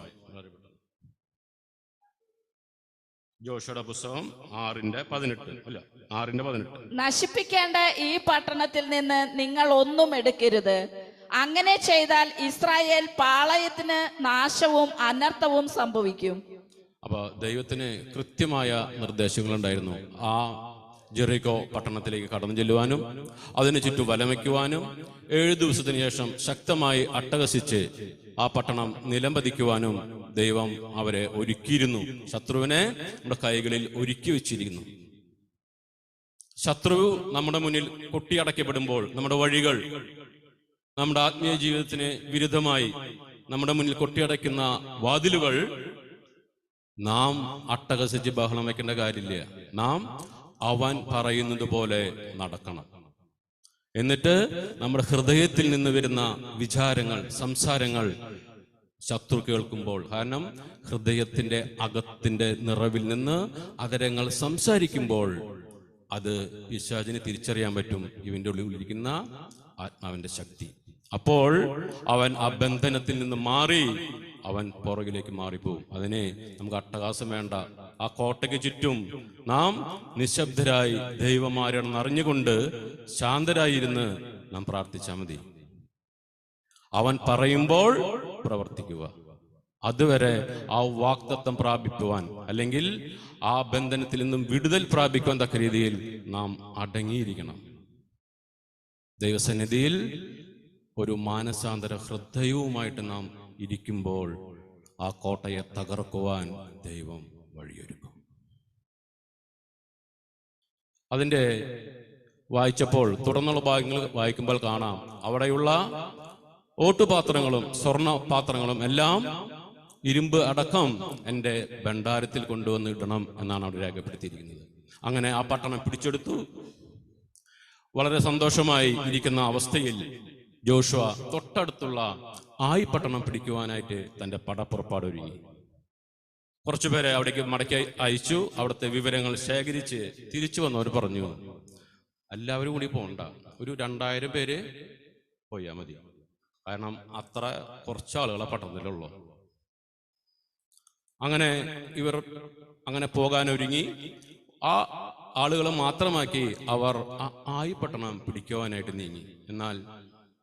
ജോഷയുടെ പുസ്തകം 6:18 നശിപ്പിക്കേണ്ട ഈ പട്ടണത്തിൽ നിന്ന് നിങ്ങൾ ഒന്നും എടുക്കരുത്. അങ്ങനെ ചെയ്താൽ ഇസ്രായേൽ പാളയത്തിന് നാശവും അനർത്ഥവും സംഭവിക്കും. അപ്പൊ ദൈവത്തിന് കൃത്യമായ നിർദ്ദേശങ്ങളുണ്ടായിരുന്നു. ആ ജെറിക്കോ പട്ടണത്തിലേക്ക് കടന്നു ചെല്ലുവാനും അതിന് ചുറ്റും വലമയ്ക്കുവാനും 7 ദിവസത്തിന് ശേഷം ശക്തമായി അട്ടഹസിച്ച് ആ പട്ടണം നിലംപതിക്കുവാനും ദൈവം അവരെ ഒരുക്കിയിരുന്നു. ശത്രുവിനെ നമ്മുടെ കൈകളിൽ ഒരുക്കി വെച്ചിരിക്കുന്നു. ശത്രു നമ്മുടെ മുന്നിൽ കൊട്ടിയടക്കപ്പെടുമ്പോൾ നമ്മുടെ വഴികൾ, നമ്മുടെ ആത്മീയ ജീവിതത്തിന് വിരുദ്ധമായി നമ്മുടെ മുന്നിൽ കൊട്ടിയടയ്ക്കുന്ന വാതിലുകൾ നാം അട്ടഹസിച്ച് ബഹളം വെക്കേണ്ട കാര്യമില്ല. നാം അവൻ പറയുന്നത് പോലെ നടക്കണം. എന്നിട്ട് നമ്മുടെ ഹൃദയത്തിൽ നിന്ന് വരുന്ന വിചാരങ്ങൾ, സംസാരങ്ങൾ ശത്രു കേൾക്കുമ്പോൾ, കാരണം ഹൃദയത്തിന്റെ അകത്തിന്റെ നിറവിൽ നിന്ന് അതരങ്ങൾ സംസാരിക്കുമ്പോൾ അത് പിശാചിന് തിരിച്ചറിയാൻ പറ്റും ഇവന്റെ ഉള്ളിലിരിക്കുന്ന ആത്മാവിന്റെ ശക്തി. അപ്പോൾ അവൻ ആ ബന്ധനത്തിൽ നിന്ന് മാറി അവൻ പുറകിലേക്ക് മാറിപ്പോവും. അതിനെ നമുക്ക് അട്ടഹാസം വേണ്ട. ആ കോട്ടയ്ക്ക് ചുറ്റും നാം നിശബ്ദരായി ദൈവമാരാണെന്ന് അറിഞ്ഞുകൊണ്ട് ശാന്തരായിരുന്ന് നാം പ്രാർത്ഥിച്ചാൽ മതി. അവൻ പറയുമ്പോൾ പ്രവർത്തിക്കുക. അതുവരെ ആ വാഗ്ദത്തം പ്രാപിക്കുവാൻ, അല്ലെങ്കിൽ ആ ബന്ധനത്തിൽ നിന്നും വിടുതൽ പ്രാപിക്കുവാൻ തക്ക രീതിയിൽ നാം അടങ്ങിയിരിക്കണം. ദൈവസന്നിധിയിൽ ഒരു മാനസാന്തര ഹൃദയവുമായിട്ട് നാം ഇരിക്കുമ്പോൾ ആ കോട്ടയെ തകർക്കുവാൻ ദൈവം വഴിയൊരുക്കും. അതിൻ്റെ വായിച്ചപ്പോൾ തുടർന്നുള്ള ഭാഗങ്ങൾ വായിക്കുമ്പോൾ കാണാം, അവിടെയുള്ള ഓട്ടുപാത്രങ്ങളും സ്വർണ്ണ പാത്രങ്ങളും എല്ലാം ഇരുമ്പ് അടക്കം എൻ്റെ ഭണ്ഡാരത്തിൽ കൊണ്ടുവന്ന് ഇടണം എന്നാണ് അവിടെ രേഖപ്പെടുത്തിയിരിക്കുന്നത്. അങ്ങനെ ആ പട്ടണം പിടിച്ചെടുത്തു. വളരെ സന്തോഷമായി ഇരിക്കുന്ന അവസ്ഥയിൽ ജോഷുവ തൊട്ടടുത്തുള്ള ആയി പട്ടണം പിടിക്കുവാനായിട്ട് തൻ്റെ പടപ്പുറപ്പാട് ഒരുങ്ങി. കുറച്ചുപേരെ അവിടേക്ക് മടക്കി അയച്ചു. അവിടുത്തെ വിവരങ്ങൾ ശേഖരിച്ച് തിരിച്ചു വന്നവർ പറഞ്ഞു, എല്ലാവരും കൂടി പോകണ്ട, ഒരു 2000 പേര് പോയാൽ മതി. കാരണം അത്ര കുറച്ചാളുകളെ പട്ടണത്തിലുള്ളൂ. അങ്ങനെ ഇവർ അങ്ങനെ പോകാനൊരുങ്ങി. ആ ആളുകളെ മാത്രമാക്കി അവർ ആയി പട്ടണം പിടിക്കുവാനായിട്ട് നീങ്ങി. എന്നാൽ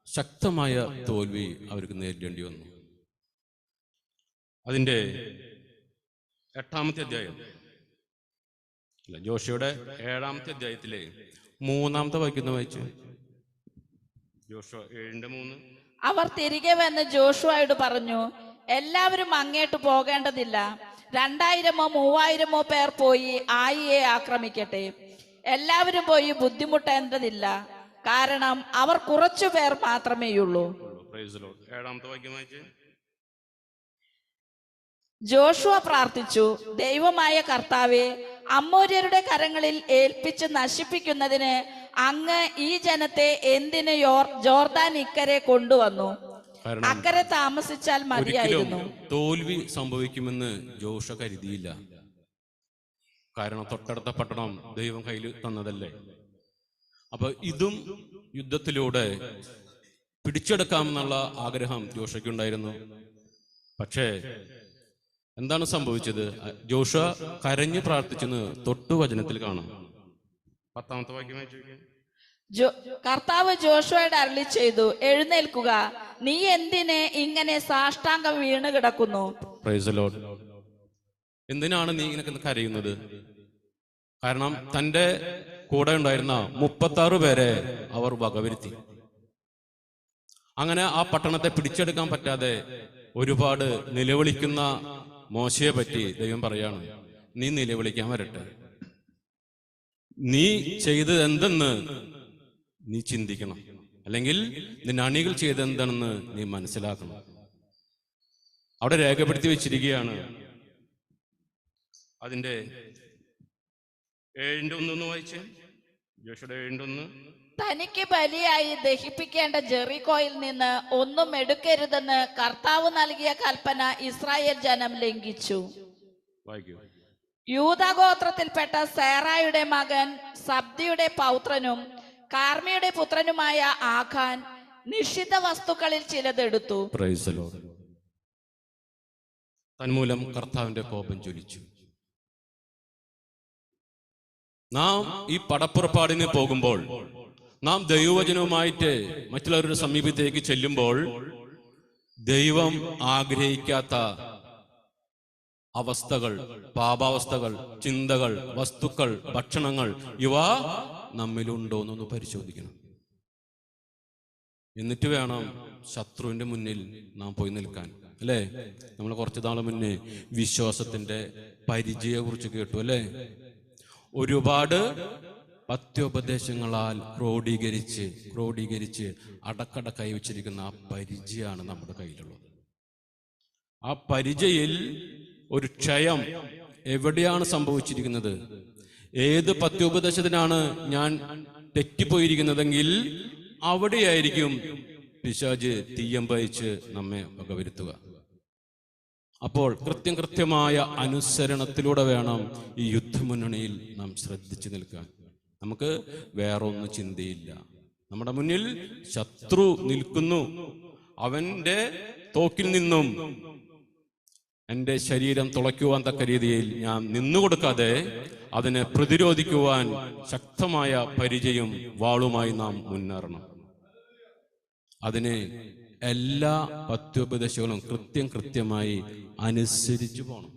ശക്തമായ തോൽവി അവർക്ക് നേരിടേണ്ടി വന്നു. അതിൻ്റെ 8-ാമത്തെ അധ്യായം, ജോഷുവയുടെ 7-ാമത്തെ അധ്യായത്തിലെ 3-ാമത്തെ വാക്യം വായിച്ചു. ജോഷുവ 7:3. അവർ തിരികെ വന്ന് ജോഷുവയോട് പറഞ്ഞു, എല്ലാവരും അങ്ങേട്ട് പോകേണ്ടതില്ല. 2000-ഓ 3000-ഓ പേർ പോയി ആയിയെ ആക്രമിക്കട്ടെ. എല്ലാവരും പോയി ബുദ്ധിമുട്ടേണ്ടതില്ല, കാരണം അവർ കുറച്ചു പേർ മാത്രമേയുള്ളൂ. ജോഷുവ പ്രാർത്ഥിച്ചു, ദൈവമായ കർത്താവേ, അമ്മോര്യരുടെ കരങ്ങളിൽ ഏൽപ്പിച്ച് നശിപ്പിക്കുന്നതിന് അങ്ങ് ഈ ജനത്തെ എന്തിന് ജോർദാൻ ഇക്കരെ കൊണ്ടുവന്നു? അക്കരെ താമസിച്ചാൽ മതിയായിരുന്നു. തോൽവി സംഭവിക്കുമെന്ന് ജോഷ കരുതിയില്ല. കാരണം തൊട്ടടുത്ത പട്ടണം ദൈവം കയ്യിൽ തന്നതല്ലേ. അപ്പൊ ഇതും യുദ്ധത്തിലൂടെ പിടിച്ചെടുക്കാമെന്നുള്ള ആഗ്രഹം ജോഷയ്ക്കുണ്ടായിരുന്നു. പക്ഷേ എന്താണ് സംഭവിച്ചത്? ജോഷ കരഞ്ഞു പ്രാർത്ഥിച്ചെന്ന് തൊട്ടുവചനത്തിൽ കാണാം. 10-ാമത്തെ വാക്യം വായിച്ചു. കർത്താവ് ജോഷുവയോട് അരുളി ചെയ്തു, എഴുന്നേൽക്കുക, നീ എന്തിനെ ഇങ്ങനെ സാഷ്ടാംഗം വീണ് കിടക്കുന്നു? Price the Lord. എന്തിനാണ് നീ ഇങ്ങനെ കരയുന്നത്? കാരണം തൻ്റെ കൂടെ ഉണ്ടായിരുന്ന 36 പേരെ അവർ വകവരുത്തി. അങ്ങനെ ആ പട്ടണത്തെ പിടിച്ചെടുക്കാൻ പറ്റാതെ ഒരുപാട് നിലവിളിക്കുന്ന മോശയെ പറ്റി ദൈവം പറയാണ്, നീ നിലവിളിക്കാൻ വരട്ടെ. നീ ചെയ്തത് എന്തെന്ന് നീ ചിന്തിക്കണം, അല്ലെങ്കിൽ നിന്റെ അണികൾ ചെയ്തെന്താണെന്ന് നീ മനസ്സിലാക്കണം. അവിടെ രേഖപ്പെടുത്തി വെച്ചിരിക്കുകയാണ്. അതിന്റെ 7:1 വായിച്ചേ. ജോഷുവയുടെ 7:1. തനിക്ക് ബലിയായി ദഹിപ്പിക്കേണ്ട ജെറിക്കോയിൽ നിന്ന് ഒന്നും എടുക്കരുതെന്ന് കർത്താവ് നൽകിയ കൽപ്പന ഇസ്രായേൽ ജനം ലംഘിച്ചു. യൂദാഗോത്രത്തിൽപ്പെട്ട സേറായുടെ മകൻ സബ്ദിയുടെ പൗത്രനും കാർമിയുടെ പുത്രനുമായ ആഖാൻ നിഷിദ്ധ വസ്തുക്കളിൽ ചിലതെടുത്തു. തന്മൂലം കർത്താവിന്റെ കോപം ജ്വലിച്ചു. നാം ഈ പടപ്പുറപ്പാടിന് പോകുമ്പോൾ നാം ദൈവവചനവുമായിട്ട് മറ്റുള്ളവരുടെ സമീപത്തേക്ക് ചെല്ലുമ്പോൾ ദൈവം ആഗ്രഹിക്കാത്ത അവസ്ഥകൾ, പാപാവസ്ഥകൾ, ചിന്തകൾ, വസ്തുക്കൾ, ഭക്ഷണങ്ങൾ ഇവ നമ്മിലുണ്ടോ എന്നൊന്ന് പരിശോധിക്കണം. എന്നിട്ട് വേണം ശത്രുവിന്റെ മുന്നിൽ നാം പോയി നിൽക്കാൻ, അല്ലേ? നമ്മൾ കുറച്ചു നാൾ മുന്നേ വിശ്വാസത്തിന്റെ പരിചയെ കുറിച്ച് കേട്ടു, അല്ലേ? ഒരുപാട് പത്യോപദേശങ്ങളാൽ ക്രോഡീകരിച്ച് അടക്കടക്കായി വെച്ചിരിക്കുന്ന ആ പരിചയാണ് നമ്മുടെ കയ്യിലുള്ളത്. ആ പരിചയിൽ ഒരു ക്ഷയം എവിടെയാണ് സംഭവിച്ചിരിക്കുന്നത്? ഏത് പത്യോപദേശത്തിനാണ് ഞാൻ തെറ്റിപ്പോയിരിക്കുന്നതെങ്കിൽ അവിടെയായിരിക്കും പിശാച് തീയമ്പയച്ച് നമ്മെ വകവരുത്തുക. അപ്പോൾ കൃത്യമായ അനുസരണത്തിലൂടെ വേണം ഈ യുദ്ധമുന്നണിയിൽ നാം ശ്രദ്ധിച്ചു നിൽക്കാൻ. നമുക്ക് വേറൊന്നും ചിന്തയില്ല. നമ്മുടെ മുന്നിൽ ശത്രു നിൽക്കുന്നു. അവന്റെ തോക്കിൽ നിന്നും എൻ്റെ ശരീരം തുളയ്ക്കുവാൻ തക്ക രീതിയിൽ ഞാൻ നിന്നുകൊടുക്കാതെ അതിനെ പ്രതിരോധിക്കുവാൻ ശക്തമായ പരിചയം വാളുമായി നാം മുന്നേറണം. അതിന് എല്ലാ പത്യോപദേശങ്ങളും കൃത്യമായി അനുസരിച്ചു പോകണം.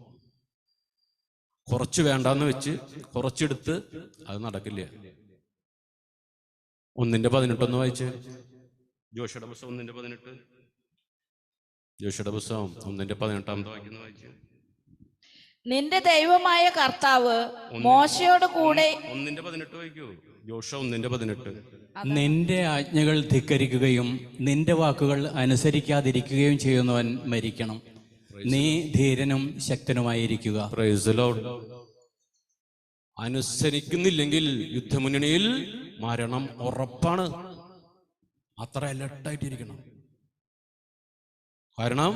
കുറച്ച് വേണ്ടാന്ന് വെച്ച് കുറച്ചെടുത്ത് അത് നടക്കില്ല. 1:18 വായിച്ച്. ജോഷയുടെ പുസ്തകം 1:18. ജോഷയുടെ പുസ്തകം 1:18 വായിച്ചു. നിന്റെ ദൈവമായ കർത്താവ് മോശയോട് കൂടെ 1:18 വായിക്കൂ. ജോഷ 1:18. നിന്റെ ആജ്ഞകൾ ധിക്കരിക്കുകയും നിന്റെ വാക്കുകൾ അനുസരിക്കാതിരിക്കുകയും ചെയ്യുന്നവൻ മരിക്കണം. നീ ധീരനും ശക്തനുമായിരിക്കുക. Praise the lord. അനുസരിക്കുന്നില്ലെങ്കിൽ യുദ്ധമുന്നണിയിൽ മരണം ഉറപ്പാണ്. അത്ര അലർട്ടായിട്ടിരിക്കണം. കാരണം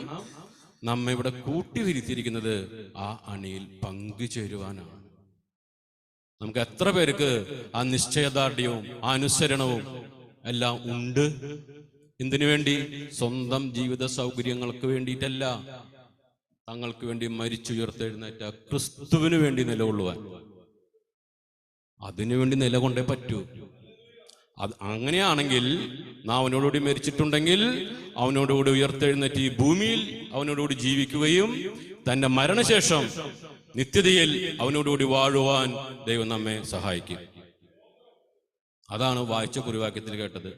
നമ്മെ ഇവിടെ കൂട്ടിവരുത്തിയിരിക്കുന്നത് ആ അണിയിൽ പങ്കുചേരുവാനാണ്. നമുക്ക് എത്ര പേർക്ക് ആ നിശ്ചയദാർഢ്യവും ആ അനുസരണവും എല്ലാം ഉണ്ട്? എന്തിനു വേണ്ടി? സ്വന്തം ജീവിത സൗകര്യങ്ങൾക്ക് വേണ്ടിയിട്ടല്ല, തങ്ങൾക്ക് വേണ്ടി മരിച്ചുയർത്തെഴുന്നേറ്റ ക്രിസ്തുവിന് വേണ്ടി നിലകൊള്ളുവാൻ. അതിനുവേണ്ടി നിലകൊണ്ടേ പറ്റൂ. അത് അങ്ങനെയാണെങ്കിൽ നാം അവനോടുകൂടി മരിച്ചിട്ടുണ്ടെങ്കിൽ അവനോടുകൂടി ഉയർത്തെഴുന്നേറ്റ് ഈ ഭൂമിയിൽ അവനോടുകൂടി ജീവിക്കുകയും തന്റെ മരണശേഷം നിത്യതയിൽ അവനോടുകൂടി വാഴുവാൻ ദൈവം നമ്മെ സഹായിക്കും. അതാണ് വായിച്ച കുറിവാക്യത്തിൽ കേട്ടത്.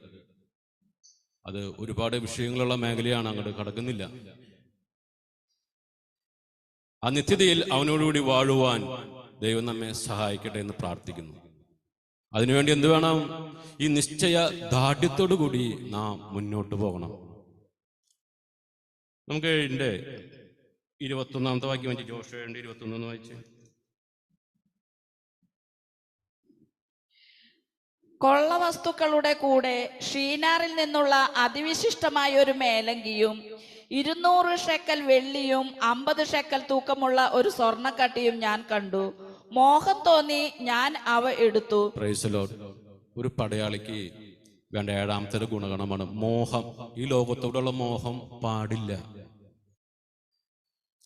അത് ഒരുപാട് വിഷയങ്ങളുള്ള മേഖലയാണ്, അങ്ങോട്ട് കടക്കുന്നില്ല. ആ നിത്യതയിൽ അവനോടുകൂടി വാഴുവാൻ ദൈവം നമ്മെ സഹായിക്കട്ടെ എന്ന് പ്രാർത്ഥിക്കുന്നു. അതിനുവേണ്ടി എന്ത് വേണം? ഈ നിശ്ചയ ദാർഢ്യത്തോടു കൂടി നാം മുന്നോട്ട് പോകണം. നമുക്ക് ഇതിന്റെ 21 വാക്യം വായിച്ച്. ജോഷുവയുടെ 21 വായിച്ച്. കൊള്ളവസ്തുക്കളുടെ കൂടെ ഷീനാറിൽ നിന്നുള്ള അതിവിശിഷ്ടമായ ഒരു മേലങ്കിയും 200 ഷെക്കൽ വെള്ളിയും 50 ഷെക്കൽ തൂക്കമുള്ള ഒരു സ്വർണ്ണക്കട്ടിയും ഞാൻ കണ്ടു. മോഹം തോന്നി ഞാൻ അവ എടുത്തു. Price the Lord. ഒരു പടയാളിക്ക് വേണ്ട 7ാമത്തെ ഗുണഗണമാണ് മോഹം. ഈ ലോകത്തോടുള്ള മോഹം പാടില്ല.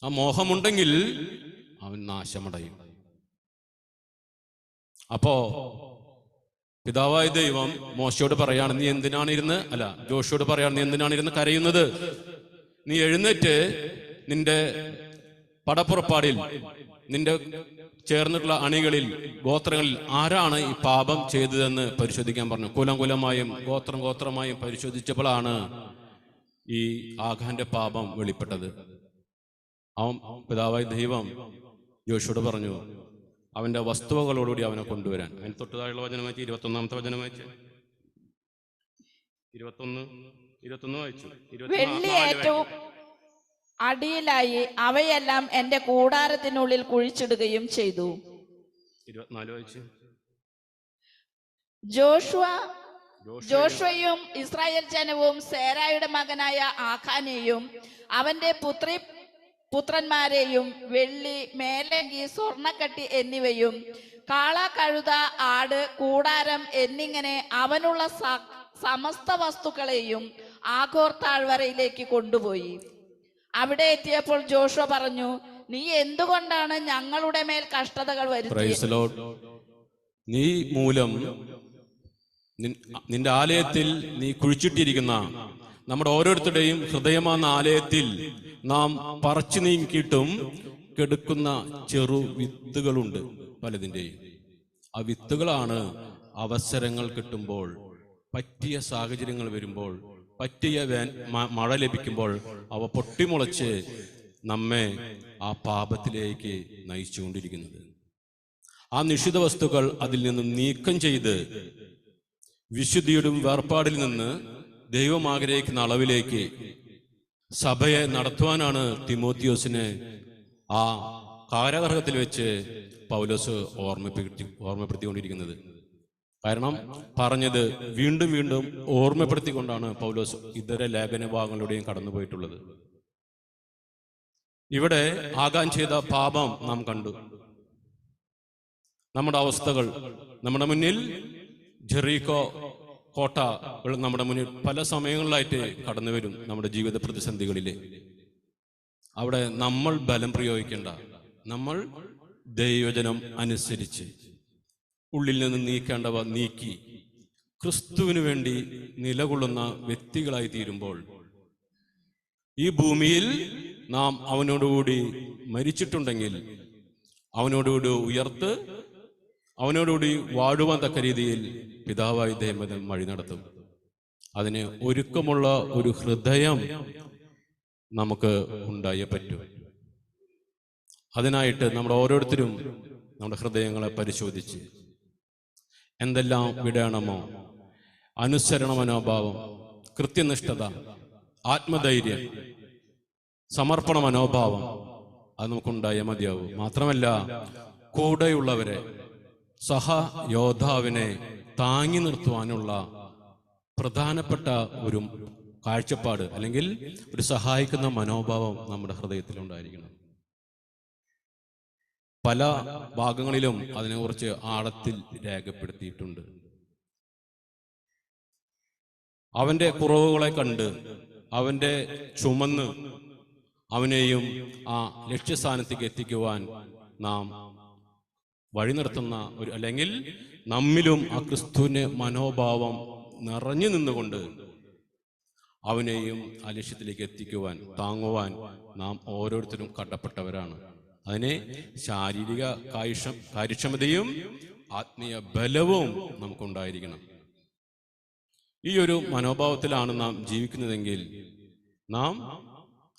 ആ മോഹമുണ്ടെങ്കിൽ അവൻ നാശമടയും. അപ്പോ പിതാവായ ദൈവം മോശയോട് പറയാണ്, നീ എന്തിനാണ് ജോഷയോട് പറയാണ്, നീ എന്തിനാണ് ഇരുന്ന് കരയുന്നത്? നീ എഴുന്നേറ്റ് നിന്റെ പടപ്പുറപ്പാടിൽ നിന്റെ ചേർന്നിട്ടുള്ള അണികളിൽ ഗോത്രങ്ങളിൽ ആരാണ് ഈ പാപം ചെയ്തതെന്ന് പരിശോധിക്കാൻ പറഞ്ഞു. കുലമായും ഗോത്രമായും പരിശോധിച്ചപ്പോഴാണ് ഈ ആഖാന്റെ പാപം വെളിപ്പെട്ടത്. അവൻ പിതാവായ ദൈവം യോശുവോട് പറഞ്ഞു അവന്റെ വസ്തുവകളോടുകൂടി അവനെ കൊണ്ടുവരാൻ. അതിന് തൊട്ടുതായുള്ള വചനം വായിച്ച്. 21 വചനം വായിച്ച്. 21 വായിച്ചു. വെള്ളി ഏറ്റവും അടിയിലായി അവയെല്ലാം എന്റെ കൂടാരത്തിനുള്ളിൽ കുഴിച്ചിടുകയും ചെയ്തു. 24 വായിച്ചു. ജോഷുവയും ഇസ്രായേൽ ജനവും സേരായുടെ മകനായ ആഖാനെയും അവന്റെ പുത്രന്മാരെയും വെള്ളി, മേലങ്കി, സ്വർണ്ണക്കട്ടി എന്നിവയും കാള, കഴുത, ആട്, കൂടാരം എന്നിങ്ങനെ അവനുള്ള സമസ്ത വസ്തുക്കളെയും ആഗോർ താഴ്വരയിലേക്ക് കൊണ്ടുപോയി. അവിടെ എത്തിയപ്പോൾ ജോഷുവ പറഞ്ഞു, നീ എന്തുകൊണ്ടാണ് ഞങ്ങളുടെ മേൽ കഷ്ടതകൾ വരുത്തിയത്? നീ മൂലം നിന്റെ ആലയത്തിൽ നീ കുഴിച്ചിട്ടിരിക്കുന്ന നമ്മുടെ ഓരോരുത്തരുടെയും ഹൃദയമെന്ന ആലയത്തിൽ നാം പറിച്ചു നീക്കിയിട്ടും കെടുക്കുന്ന ചെറു വിത്തുകളുണ്ട് പലതിൻ്റെയും. ആ വിത്തുകളാണ് അവസരങ്ങൾ കിട്ടുമ്പോൾ, പറ്റിയ സാഹചര്യങ്ങൾ വരുമ്പോൾ, പറ്റിയ മഴ ലഭിക്കുമ്പോൾ അവ പൊട്ടിമുളച്ച് നമ്മെ ആ പാപത്തിലേക്ക് നയിച്ചുകൊണ്ടിരിക്കുന്നത്. ആ നിഷിദ്ധ വസ്തുക്കൾ അതിൽ നിന്നും നീക്കം ചെയ്ത് വിശുദ്ധിയുടെ വേർപാടിൽ നിന്ന് ദൈവം ആഗ്രഹിക്കുന്ന അളവിലേക്ക് സഭയെ നടത്തുവാനാണ് തിമോത്തിയോസിനെ ആ കാരാഗൃഹത്തിൽ വെച്ച് പൗലോസ് ഓർമ്മപ്പെടുത്തിക്കൊണ്ടിരിക്കുന്നത്. കാരണം പറഞ്ഞത് വീണ്ടും വീണ്ടും ഓർമ്മപ്പെടുത്തിക്കൊണ്ടാണ് പൗലോസ് ഇതര ലേഖന ഭാഗങ്ങളിലൂടെയും കടന്നുപോയിട്ടുള്ളത്. ഇവിടെ ആകാൻ ചെയ്ത പാപം നാം കണ്ടു. നമ്മുടെ അവസ്ഥകൾ നമ്മുടെ മുന്നിൽ ജെറീക്കോ കോട്ട നമ്മുടെ മുന്നിൽ പല സമയങ്ങളിലായിട്ട് കടന്നു വരും. നമ്മുടെ ജീവിത പ്രതിസന്ധികളിലെ അവിടെ നമ്മൾ ബലം പ്രയോഗിക്കേണ്ട, നമ്മൾ ദൈവജനം അനുസരിച്ച് ഉള്ളിൽ നിന്ന് നീക്കേണ്ടവ നീക്കി ക്രിസ്തുവിന് വേണ്ടി നിലകൊള്ളുന്ന വ്യക്തികളായി തീരുമ്പോൾ ഈ ഭൂമിയിൽ നാം അവനോടുകൂടി മരിച്ചിട്ടുണ്ടെങ്കിൽ അവനോടുകൂടി ഉയർത്ത് അവനോടുകൂടി വാഴുവാൻ തക്ക രീതിയിൽ പിതാവായി ദൈവം വഴി നടത്തും. അതിന് ഒരുക്കമുള്ള ഒരു ഹൃദയം നമുക്ക് ഉണ്ടായേ പറ്റൂ. അതിനായിട്ട് നമ്മൾ ഓരോരുത്തരും നമ്മുടെ ഹൃദയങ്ങളെ പരിശോധിച്ച് എന്തെല്ലാം വിടണമോ, അനുസരണ മനോഭാവം, കൃത്യനിഷ്ഠത, ആത്മധൈര്യം, സമർപ്പണ മനോഭാവം അത് നമുക്കുണ്ടായേ മതിയാവും. മാത്രമല്ല കൂടെയുള്ളവരെ, സഹയോദ്ധാവിനെ താങ്ങി നിർത്തുവാനുള്ള പ്രധാനപ്പെട്ട ഒരു കാഴ്ചപ്പാട് അല്ലെങ്കിൽ ഒരു സഹായിക്കുന്ന മനോഭാവം നമ്മുടെ ഹൃദയത്തിൽ ഉണ്ടായിരിക്കണം. പല ഭാഗങ്ങളിലും അതിനെക്കുറിച്ച് ആഴത്തിൽ രേഖപ്പെടുത്തിയിട്ടുണ്ട്. അവന്റെ കുറവുകളെ കണ്ട് അവന്റെ ചുമന്ന് അവനെയും ആ ലക്ഷ്യസ്ഥാനത്തേക്ക് എത്തിക്കുവാൻ നാം വഴി നിർത്തുന്ന ഒരു, അല്ലെങ്കിൽ നമ്മിലും ആ ക്രിസ്തുവിന്റെ മനോഭാവം നിറഞ്ഞു നിന്നുകൊണ്ട് അവനെയും ആ ലക്ഷ്യത്തിലേക്ക് എത്തിക്കുവാൻ, താങ്ങുവാൻ നാം ഓരോരുത്തരും കടപ്പെട്ടവരാണ്. അതിനെ ശാരീരിക കാര്യക്ഷമതയും ആത്മീയ ബലവും നമുക്കുണ്ടായിരിക്കണം. ഈ ഒരു മനോഭാവത്തിലാണ് നാം ജീവിക്കുന്നതെങ്കിൽ നാം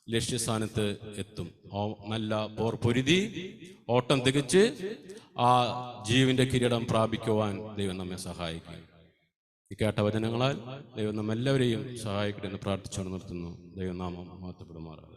ലക്ഷ്യസ്ഥാനത്ത് എത്തും. നല്ല പോർപ്പൊരുതി ഓട്ടം തികച്ച് ആ ജീവന്റെ കിരീടം പ്രാപിക്കുവാൻ ദൈവം നമ്മെ സഹായിക്കും. ഈ കേട്ട വചനങ്ങളാൽ ദൈവം നമ്മെല്ലാവരെയും സഹായിക്കട്ടെ എന്ന് പ്രാർത്ഥിച്ചുകൊണ്ട് നിർത്തുന്നു. ദൈവനാമം മഹത്വപ്പെടുമാറാകട്ടെ.